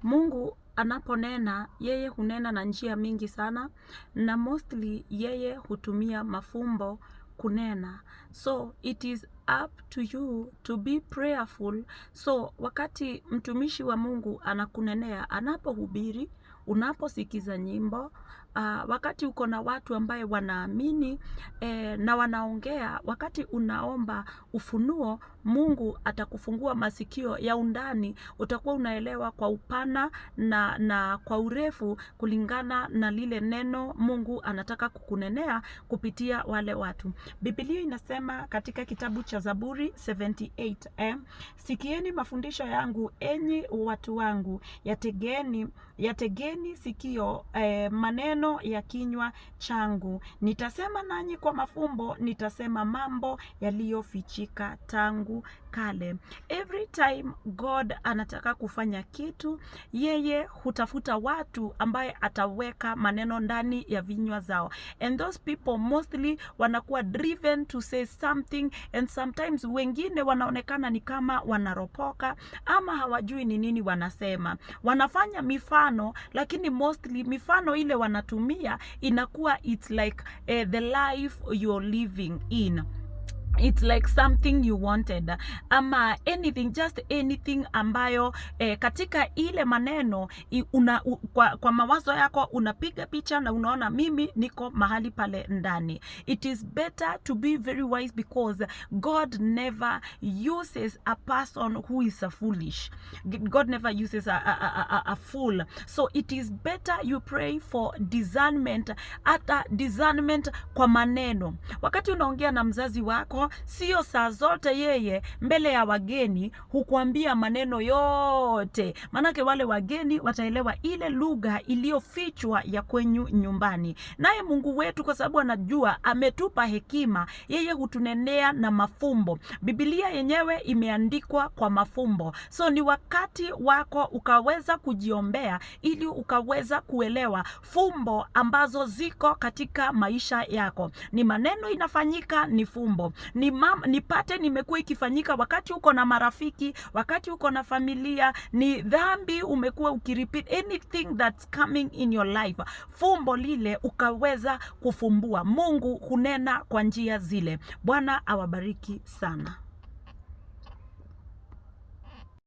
Mungu anaponena, yeye hunena na njia mingi sana, na mostly yeye hutumia mafumbo kunena. So it is up to you to be prayerful. So wakati mtumishi wa Mungu anakunenea, anapohubiri, unaposikiza nyimbo, wakati uko na watu ambaye wanaamini na wanaongea, wakati unaomba ufunuo, Mungu atakufungua masikio ya undani, utakuwa unaelewa kwa upana na kwa urefu kulingana na lile neno Mungu anataka kukunenea kupitia wale watu. Biblia inasema katika kitabu cha Zaburi 78, sikieni mafundisho yangu enyi watu wangu, yategeni sikio maneno ya kinywa changu. Nitasema nanyi kwa mafumbo, nitasema mambo yaliyofichika tangu kale. Every time God anataka kufanya kitu, yeye hutafuta watu ambaye ataweka maneno ndani ya vinywa zao. And those people mostly wanakuwa driven to say something, and sometimes wengine wanaonekana ni kama wanaropoka ama hawajui ni nini wanasema. Wanafanya mifano, lakini mostly mifano ile wanatumia inakuwa it's like the life you're living in. It's like something you wanted, ama anything, just anything ambayo katika ile maneno kwa mawazo yako unapiga picha na unaona mimi niko mahali pale ndani. It is better to be very wise, because God never uses a person who is a foolish. God never uses a fool. So it is better you pray for discernment, hata discernment kwa maneno. Wakati unaongea na mzazi wako, sio saa zote yeye mbele ya wageni hukuambia maneno yote, manake wale wageni wataelewa ile lugha iliyofichwa ya kwenyu nyumbani. Naye Mungu wetu, kwa sababu anajua ametupa hekima, yeye hutunenea na mafumbo. Biblia yenyewe imeandikwa kwa mafumbo. So ni wakati wako ukaweza kujiombea ili ukaweza kuelewa fumbo ambazo ziko katika maisha yako. Ni maneno inafanyika, ni fumbo. Nipate nimekuwa ikifanyika wakati uko na marafiki, wakati uko na familia, ni dhambi umekuwa ukirepeat anything that's coming in your life. Fumbo lile ukaweza kufumbua. Mungu hunena kwa njia zile. Bwana awabariki sana.